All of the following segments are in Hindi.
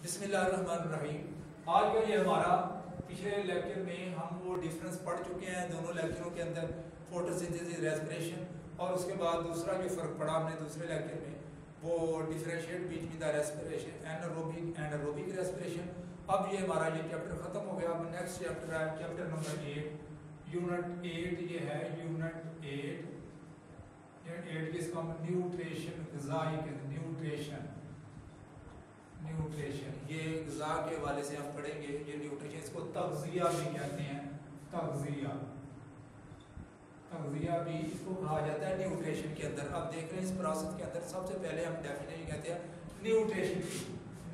बिस्मिल्लाहिर्रहमानिर्रहीम। आज का ये हमारा पिछले लेक्चर में हम वो डिफरेंस पढ़ चुके हैं दोनों लेक्चरों के अंदर, फोटोसिंथेसिस, रेस्पिरेशन, और उसके बाद दूसरा जो फ़र्क पड़ा हमने दूसरे लेक्चर में वो differentiate between the respiration anaerobic and aerobic respiration. अब ये हमारा ये चैप्टर ख़त्म हो गया। अब नेक्स्ट चैप्टर है चैप्टर नंबर 8, यूनिट 8 ये है यूनिट 8 जिसको हम न्यूट्रिशन, ग़िज़ाई के न्यूट्रिशन ये ग़िज़ा के हवाले से हम पढ़ेंगे। ये न्यूट्रिशन, इसको तग़ज़िया भी कहते हैं। तग़ज़िया भी इसको कहा जाता है न्यूट्रिशन के अंदर। अब देख रहे हैं इस प्रोसेस के अंदर सबसे पहले हम डेफिनेशन कहते हैं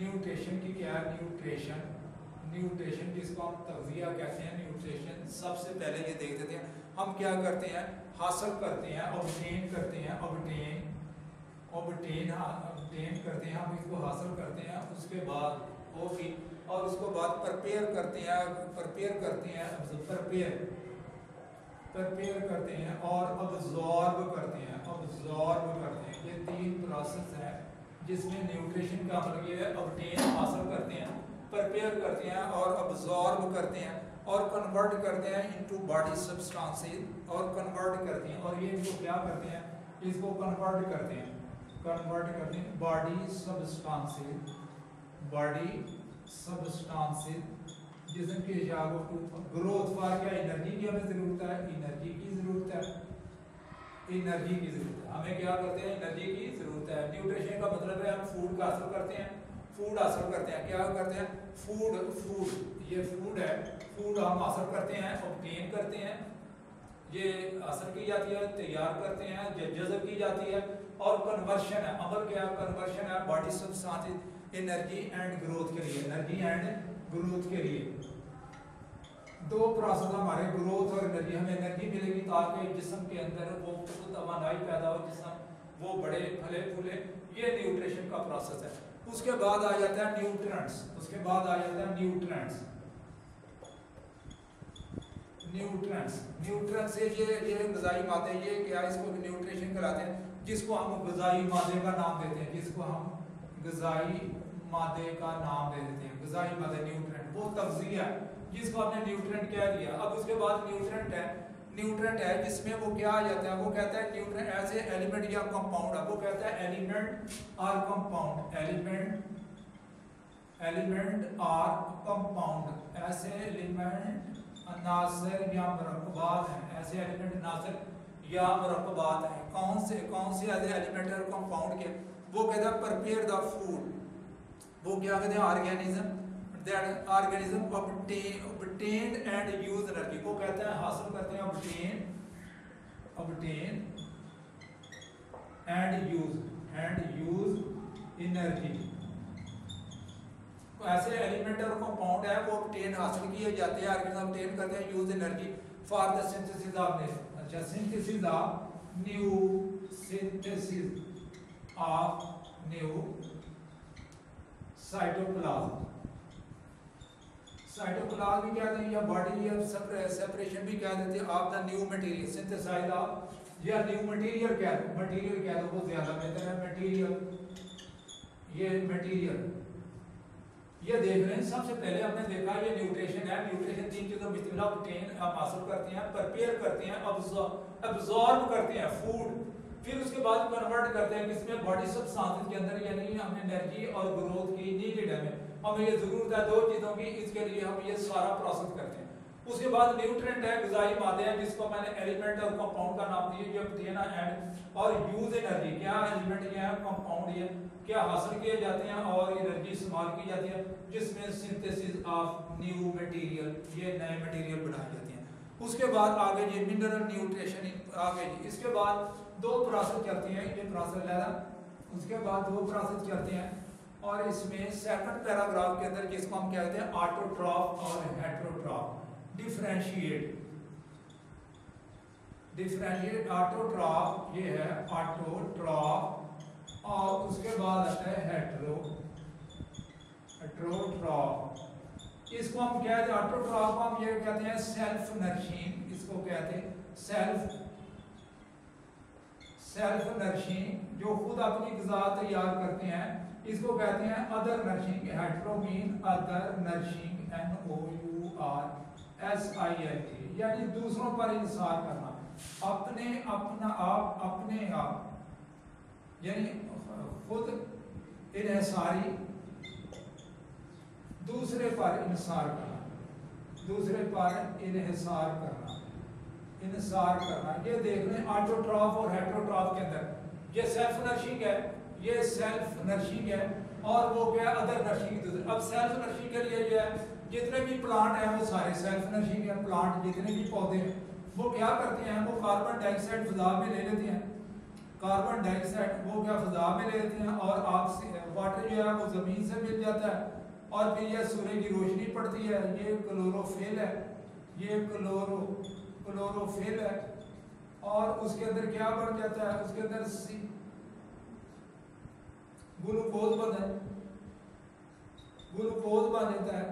न्यूट्रिशन की क्या है? न्यूट्रिशन जिसको हम तग़ज़िया कहते हैं, न्यूट्रिशन। सबसे पहले ये देख देते हैं हम क्या करते हैं, हासिल करते हैं, ऑब्टेन करते हैं, ऑब्टेन करते हैं, हम इसको हासिल करते हैं। उसके बाद और उसको बाद प्रिपेयर करते हैं और अब्ज़ॉर्ब करते हैं। ये तीन प्रोसेस है जिसमें न्यूट्रिशन का मतलब ये है ऑब्टेन हासिल करते हैं, प्रिपेयर करते हैं और अब्ज़ॉर्ब करते हैं और कन्वर्ट करते हैं इनटू बॉडी सब्सटेंसेस और कन्वर्ट करते हैं। और ये इनको क्या करते हैं, इसको कन्वर्ट करते हैं बॉडी सब्सटेंसेस जिसके ग्रोथ फॉर क्या एनर्जी की हमें ज़रूरत है, एनर्जी की ज़रूरत है। हमें क्या करते हैं, एनर्जी की ज़रूरत है। न्यूट्रिशन का मतलब है हम फूड हासिल करते हैं। क्या करते हैं? फूड ये फूड है, फूड हम हासिल करते हैं, ऑब्टेन करते हैं, ये हासिल की जाती है, तैयार करते हैं, जज़ब की जाती है। और कन्वर्शन है, अमल क्या है? कन्वर्शन है body substances energy and growth के लिए। दो प्रोसेस हमारे, ग्रोथ और एनर्जी। हमें एनर्जी मिलेगी ताकि जिस्म के अंदर वो तवानाई पैदा हो, जिस्म वो बड़े फले फूले। ये न्यूट्रिशन का प्रोसेस है। उसके बाद आ जाता है न्यूट्रिएंट्स। न्यूट्रिएंट्स से ये ग़िज़ाई मादे, ये क्या, इसको न्यूट्रिशन कहलाते हैं, जिसको हम ग़िज़ाई मादे का नाम देते हैं। ग़िज़ाई मादे न्यूट्रिएंट, वो तग़ज़िया है जिसको हमने न्यूट्रिएंट कह दिया। अब उसके बाद न्यूट्रिएंट है जिसमें वो क्या आ जाता है, वो कहता है न्यूट्रिएंट ऐसे एलिमेंट या कंपाउंड है। वो कहता है एलिमेंट और कंपाउंड, ऐसे एलिमेंट नासिर या मुरक्कबात हैं। कौन से ऐसे एलिमेंट और कंपाउंड के? वो कहता है प्रिपेयर द फूड। वो क्या कहते हैं? Organism obtain and use energy. वो कहते हैं हासिल करते हैं obtain and use एनर्जी। ऐसे एलिमेंट और कंपाउंड है वो obtain हासिल किए जाते हैं, ऑर्गेनिज्म obtain करते हैं, use energy for the synthesis of new cytoplasm भी कहते हैं, या बॉडी या सेपरेशन भी कह देते हैं of the new material, synthesize of, या न्यू मटेरियल कह दो, वो ज्यादा बेहतर है। मटेरियल ये देख रहे हैं। सबसे पहले हमने देखा ये न्यूट्रिशन है। न्यूट्रिशन तीन चीजों में ऑब्टेन हम हासिल करते हैं, प्रिपेयर करते हैं, अब्सॉर्ब करते हैं फूड, फिर उसके बाद कन्वर्ट करते हैं किसमें? बॉडी सब्सटेंसेस के अंदर। यानी हमें एनर्जी और ग्रोथ की नीडेड है, हमें ये जरूरत है दो चीजों की, इसके लिए हम ये सारा प्रोसेस करते हैं। उसके बाद न्यूट्रिएंट है, ग़िज़ाई मादे हैं, जिसको मैंने एलिमेंट और कंपाउंड का नाम दिया, जो obtain and और यूज एनर्जी। क्या एलिमेंट क्या है, कंपाउंड ये क्या हासिल किए जाते हैं और एनर्जी इस्तेमाल की जाती है, जिसमें सिंथेसिस ऑफ न्यू मटेरियल, ये नए मटेरियल बनाए जाते हैं। उसके बाद आगे ये मिनरल न्यूट्रिशन आगे। इसके बाद दो प्रोसेस चलती हैं, ये प्रोसेस लेना, उसके बाद दो प्रोसेस चलते हैं। और इसमें सेकंड पैराग्राफ के अंदर जिसको हम कहते हैं ऑटोट्रॉफ और हेटेरोट्रॉफ। डिफरेंशिएट ऑटोट्रॉफ ये है ऑटोट्रॉफ, और उसके बाद आता है हेटेरोट्रॉफ। इसको हम कहते हैं ऑटोट्रॉफ, हम ये कहते हैं सेल्फ नरिशिंग, इसको कहते हैं सेल्फ नरिशिंग, जो खुद अपनी ग़िज़ा तैयार करते हैं, इसको कहते हैं other nourishing. Hetero mean other nourishing, NOURSING, यानी दूसरों पर इंसार करना, अपने अपना आप अपने आप, यानी खुद इन्हिसारी, दूसरे पर इंसार करना, दूसरे पर इन्हिसार करना, इंसार करना। ये देख लें ऑटोट्रॉफ और हेटेरोट्रॉफ के अंदर, ये सेल्फ नरिशिंग है, ये सेल्फ नरिशिंग है, और वो क्या है अदर नरिशिंग। अब सेल्फ नरिशिंग के लिए जो है जितने भी प्लांट हैं वो सारे सेल्फ नरिशिंग है। प्लांट जितने भी पौधे हैं वो क्या करते हैं, वो कार्बन डाइऑक्साइड फिजा में ले लेते हैं, कार्बन डाइऑक्साइड वो क्या फिजा में ले लेते हैं, और वाटर जो है वो जमीन से मिल जाता है, और फिर यह सूर्य की रोशनी पड़ती है, ये क्लोरोफिल है, ये क्लोरोफिल है, और उसके अंदर क्या बन जाता है, उसके अंदर ग्लूकोज बन जाता है,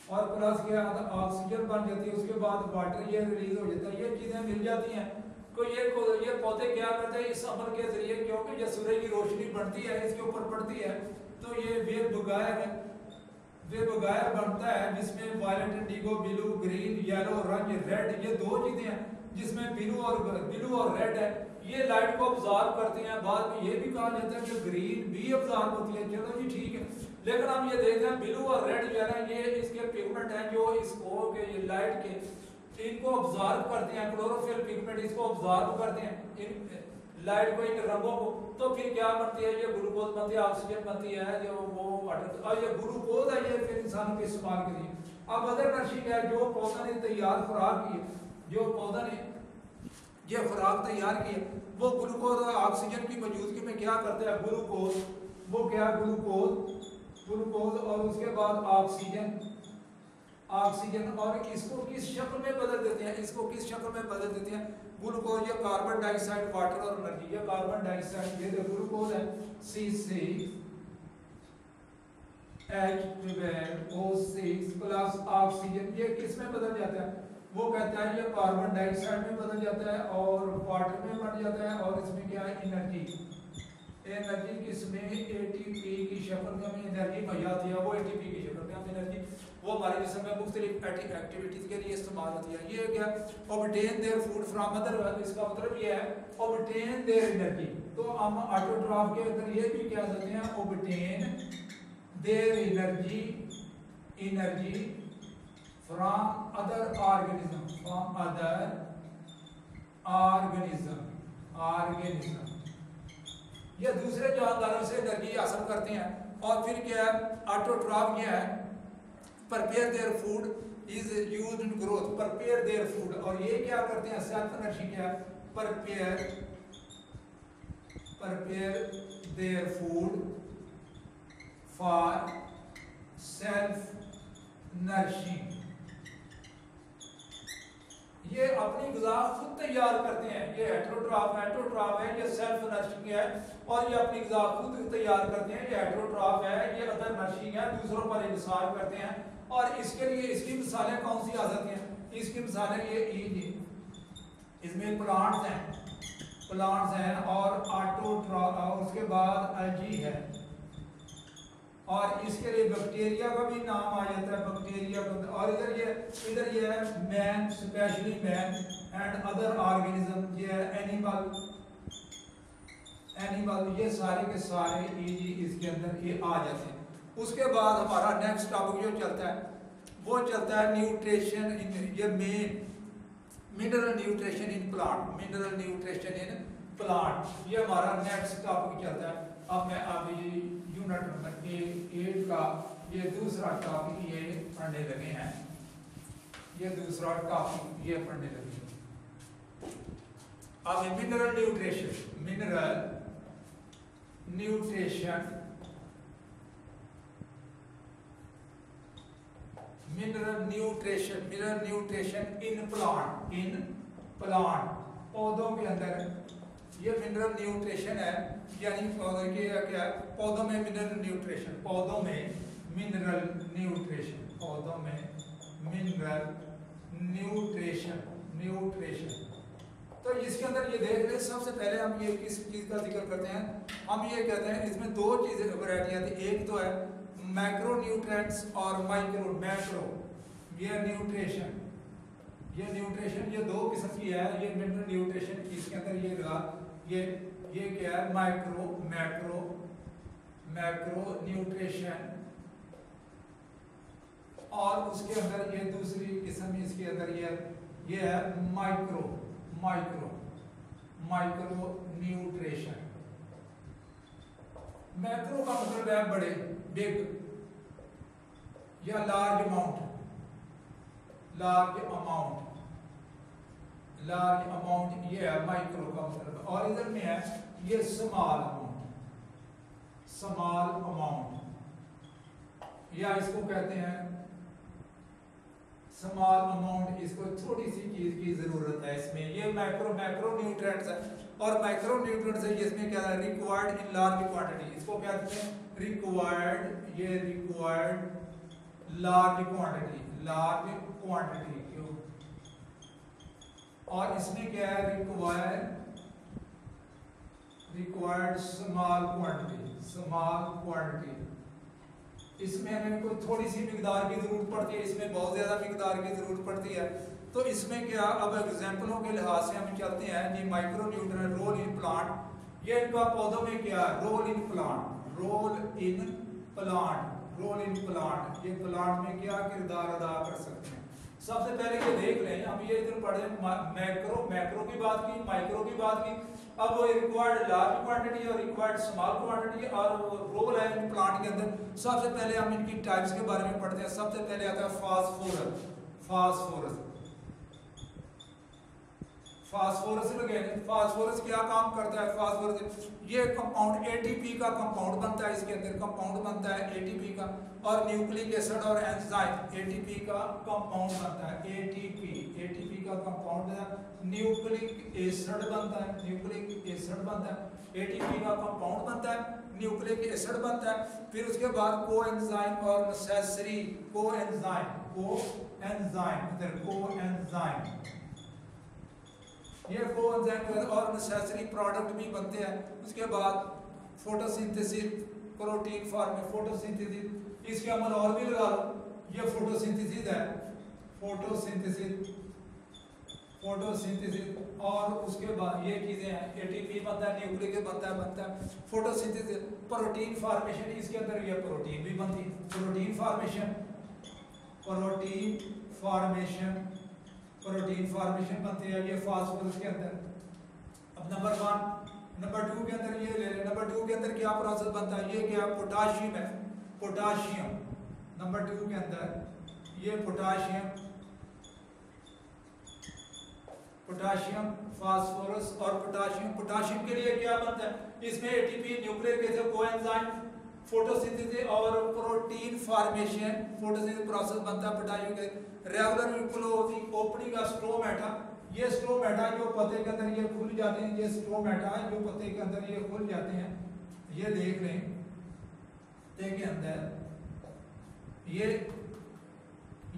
और प्लस क्या ऑक्सीजन बन जाती है, उसके बाद वाटर ये रिलीज हो जाता है, ये चीजें मिल जाती हैं। तो ये पौधे क्या करते हैं इस अमल के जरिए, क्योंकि जब सूर्य की रोशनी बढ़ती है इसके ऊपर पड़ती है, तो ये वेबगायर बनता है, जिसमें violet, indigo, blue, green, yellow, orange, red, ये दो चीजें हैं जिसमें ब्लू और रेड है, ये लाइट को ऑब्जॉर्व करते हैं। बाद में ये भी कहा जाता है कि ग्रीन भी ऑब्जॉर्व होती है, चलो जी ठीक है, लेकिन हम ये देखते हैं ब्लू और रेड जो है ना, ये इसके पिगमेंट हैं जो इसको के ये लाइट के इनको ऑब्जॉर्व करते हैं, क्लोरोफिल पिगमेंट इसको ऑब्जॉर्व करते हैं इन लाइट को, इन रंगों को, तो फिर क्या बनती है, ये ग्लूकोज बनती है, ऑक्सीजन बनती है, जो वो वाटर, और ये ग्लूकोज है ये फिर इंसानों के इस्तेमाल के लिए। अब अदर नरिशिंग है, जो पौधा ने तैयार खुराक की, जो पौधा ने ये खुराक तैयार की है, वो ग्लूकोज और ऑक्सीजन की मौजूदगी में क्या करता है, ग्लूकोज और उसके बाद ऑक्सीजन, और इसको किस शक्ल में बदल देते हैं, ग्लूकोज या कार्बन डाइऑक्साइड, वाटर और एनर्जी। ये कार्बन डाइऑक्साइड, ये ग्लूकोज है C6H12O6 प्लस ऑक्सीजन, ये किस में बदल जाता है, वो कहता है ये कार्बन डाइऑक्साइड में बदल जाता है और वाटर में बन जाता है, और इसमें क्या है एनर्जी किसमें एटीपी की शक्ल में हमें एनर्जी मुहैया होती है, वो एटीपी की शक्ल में हमें एनर्जी वो हमारे जिस्म में मुख्तलिफ एक्टिविटीज के लिए इस्तेमाल होती है। ये क्या obtain their food from other, इसका मतलब ये है ऑब्टेन देयर एनर्जी। तो हम ऑटोट्रॉफ के अंदर ये भी कह सकते हैं obtain their energy from other organism, ये दूसरे जानदारों से एनर्जी हासिल करते हैं। और फिर क्या है ऑटोट्रॉफ, ये है prepare their food is used in growth, prepare their food, और ये क्या करते हैं सेल्फ नरिशिंग, क्या prepare their food for self nourishing, ये अपनी ग़िज़ा खुद तैयार करते हैं। ये हेटेरोट्रॉफ है, ये सेल्फ नरिशिंग है, और ये अपनी ग़िज़ा खुद तैयार करते हैं। ये हेटेरोट्रॉफ है, ये अदर नरिशिंग है, दूसरों पर इंसार करते हैं। और इसके लिए इसकी मिसालें कौन सी आ सकती हैं, इसकी मिसालें ये इसमें प्लांट्स हैं और ऑटोट्रॉफ, और उसके बाद एल्गी है, और इसके लिए बैक्टीरिया का भी नाम आ जाता है, बैक्टीरिया को। और इधर ये है man, specially man and other organism, ये है एनिमल, ये सारे के सारे इसके अंदर ये आ जाते हैं। उसके बाद हमारा नेक्स्ट टॉपिक जो चलता है वो चलता है न्यूट्रिशन इन, ये main mineral nutrition in plant, ये हमारा नेक्स्ट टॉपिक चलता है। अब मैं अभी यूनिट नंबर 8 का ये दूसरा टॉपिक ये पढ़ने लगे हैं, अब मिनरल न्यूट्रिशन इन प्लांट, पौधों के अंदर ये मिनरल न्यूट्रिशन है, यानी पौधों में मिनरल न्यूट्रिशन, तो इसके अंदर ये देख ले, सबसे पहले हम ये किस चीज का जिक्र करते हैं, हम ये कहते हैं इसमें दो चीजें वैरायटी आती है। एक तो है मैक्रो न्यूट्रिएंट्स और मैक्रो। ये न्यूट्रिशन, ये दो किस्म की है। ये मिनरल न्यूट्रिशन इसके अंदर ये लगा, ये क्या है, मैक्रो न्यूट्रिशन। और उसके अंदर ये दूसरी किस्म इसके अंदर ये है माइक्रो न्यूट्रिशन। मैक्रो का मतलब है बड़े, बिग या लार्ज अमाउंट, ये है माइक्रो का मतलब। और इधर में है ये स्मॉल अमाउंट, या इसको कहते हैं स्मॉल अमाउंट, इसको थोड़ी सी चीज की जरूरत है इसमें। ये मैक्रो न्यूट्रिएंट्स है। और माइक्रो न्यूट्रिएंट्स है जिसमें क्या है, रिक्वायर्ड इन लार्ज क्वांटिटी। इसको कहते हैं रिक्वायर्ड लार्ज क्वांटिटी। और इसमें क्या है, रिक्वायर्ड स्मॉल क्वांटिटी। इसमें हमें कोई थोड़ी सी मिकदार की जरूरत पड़ती है, इसमें बहुत ज्यादा मिकदार की जरूरत पड़ती है। तो इसमें क्या, अब एग्जांपलों के लिहाज से हम चलते हैं जी। Micro nutrient, role in plant, ये इनका पौधों में क्या है, रोल इन प्लांट, ये प्लांट में क्या किरदार अदा कर सकते हैं। सबसे पहले ये देख लें, हम ये इधर पढ़े मैक्रो की बात की, माइक्रो की बात की। अब वो रिक्वायर्ड लार्ज क्वांटिटी और रिक्वायर्ड स्मॉल क्वांटिटी और रोल है इन प्लांट के अंदर। सबसे पहले हम इनकी टाइप्स के बारे में पढ़ते हैं। सबसे पहले आता है फास्फोरस लगे। फास्फोरस क्या काम करता है, ये कंपाउंड एटीपी का कंपाउंड बनता है, इसके अंदर कंपाउंड बनता है एटीपी का। और न्यूक्लिक एसिड और एंजाइम, एटीपी का कंपाउंड बनता है, एटीपी का कंपाउंड है, न्यूक्लिक एसिड बनता है, एटीपी का कंपाउंड बनता है, न्यूक्लिक एसिड बनता है। फिर उसके बाद कोएंजाइम और नेसेसरी कोएंजाइम, ये कोएंजाइम और नेसेसरी प्रोडक्ट भी बनते हैं। उसके बाद फोटोसिंथेसिस, प्रोटीन फॉर्म में फोटोसिंथेसिस, इसके अमल और भी लगा लो, ये फोटोसिंथेसिस है, फोटोसिंथेसिस। और उसके बाद ये चीजें हैं, एटीपी बनता है, न्यूक्लिक बनता है फोटोसिंथेसिस। प्रोटीन फॉर्मेशन, इसके अंदर ये प्रोटीन भी बनती है, प्रोटीन फॉर्मेशन बनती है, ये फास्फोरस के अंदर। अब नंबर 1, नंबर 2 के अंदर ये ले लें। नंबर 2 के अंदर क्या प्रोसेस बनता है, ये क्या, पोटाशियम है, नंबर 2 के अंदर ये पोटाशियम, फास्फोरस और पोटाशियम के लिए क्या बनता है, इसमें ATP, nucleic acid, coenzyme, photosynthesis और प्रोटीन फॉर्मेशन, फोटोसिंथेसिस प्रोसेस बनता है पोटाशियम के। रेगुलर क्लोजिंग, ओपनिंग का स्ट्रोमेटा, ये स्ट्रोमेटा जो पत्ते के अंदर ये खुल जाते हैं, ये स्ट्रोमेटा जो पत्ते के अंदर ये खुल जाते हैं, ये देख लें पत्ते के अंदर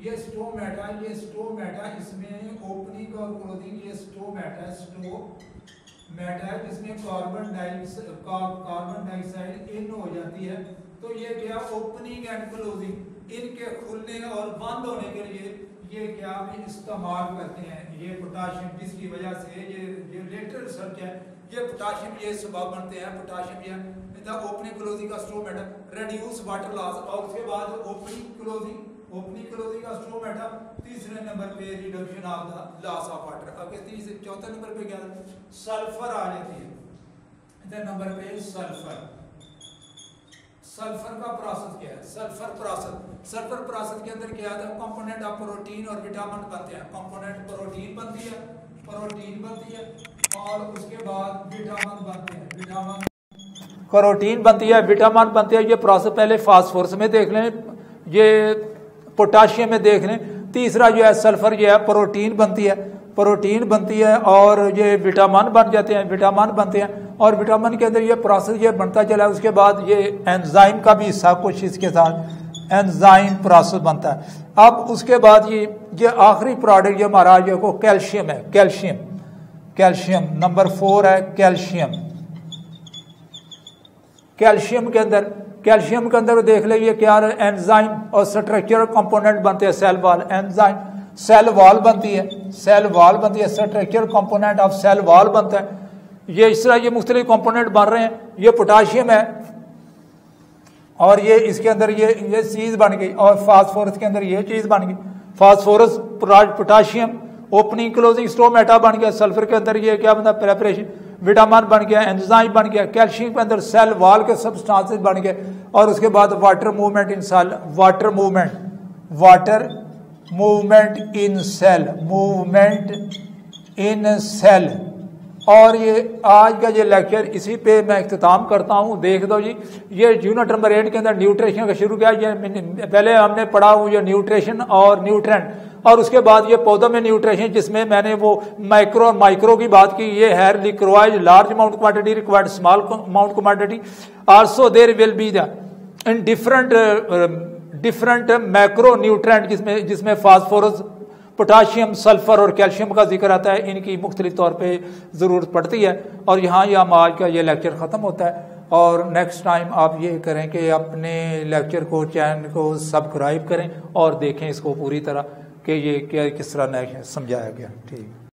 ये स्टोमेटा, इसमें ओपनिंग और क्लोजिंग, ये स्टोमेटा है जिसमें कार्बन डाइऑक्साइड इन हो जाती है। तो ये क्या, ओपनिंग एंड क्लोजिंग, इनके खुलने और बंद होने के लिए ये क्या भी इस्तेमाल करते हैं, ये पोटाशियम, जिसकी वजह से ये लेटर रिसर्च है, ये पोटाशियम ये सबब बनते हैं, पोटाशियम ये ओपनिंग क्लोजिंग का स्टोमेटा, रिड्यूस वाटर लॉस। और उसके बाद ओपनिंग क्लोजिंग का स्टोमेटा, तीसरे नंबर पे reduction of the loss of water. अब चौथे नंबर पे क्या, सल्फर आ जाती है, इधर नंबर पे सल्फर का प्रोसेस क्या है, सल्फर प्रोसेस के अंदर क्या है, कंपोनेंट ऑफ प्रोटीन और विटामिन बनते हैं। कंपोनेंट प्रोटीन बनती है और उसके बाद विटामिन बनते हैं, विटामिन बनती है। ये प्रोसेस पहले फास्फोरस में देख लें, ये पोटाशियम में देख लें। तीसरा जो है सल्फर, जो है प्रोटीन बनती है और ये विटामिन बन जाते हैं, और विटामिन के अंदर ये प्रोसेस ये बनता चला है। उसके बाद ये एंजाइम का भी हिस्सा कुछ इसके साथ एंजाइम प्रोसेस बनता है। अब उसके बाद ये आखिरी प्रोडक्ट जो हमारा जो को कैल्शियम है, कैल्शियम। नंबर 4 है कैल्शियम। कैल्शियम के अंदर देख लीजिए क्या एंजाइम और स्ट्रक्चरल कंपोनेंट बनते हैं। Cell wall, enzyme cell wall बनती है, structural component of cell wall बनता है। ये इस तरह ये मुख्तलिफ कंपोनेंट बन रहे हैं। ये पोटाशियम है और ये इसके अंदर ये चीज बन गई, और फास्फोरस के अंदर ये चीज बन गई, phosphorus potassium opening closing stomata बन गया। सल्फर के अंदर ये क्या बनता, प्रेपरेशन विटामिन बन गया, एंजाइम बन गया। कैल्शियम के अंदर सेल वॉल के सब्सटेंसेस बन गए। और उसके बाद water movement in cell, water movement in cell. और ये आज का ये लेक्चर इसी पे मैं इख्तिताम करता हूँ। देख दो जी, ये यूनिट नंबर 8 के अंदर न्यूट्रिशन का शुरू किया। ये पहले हमने पढ़ा हुआ ये न्यूट्रिशन और न्यूट्रेंट, और उसके बाद ये पौधों में न्यूट्रिशन, जिसमें मैंने वो माइक्रो की बात की। ये है required large amount quantity, required small amount quantity. Also there will be the in different macro nutrient, जिसमें फास्फोरस, पोटाशियम, सल्फर और कैल्शियम का जिक्र आता है। इनकी मुख्तलिफ तौर पे ज़रूरत पड़ती है। और यहाँ हम आज का ये लेक्चर ख़त्म होता है। और नेक्स्ट टाइम आप ये करें कि अपने लेक्चर को, चैनल को सब्सक्राइब करें और देखें इसको पूरी तरह कि ये क्या किस तरह समझाया गया। ठीक।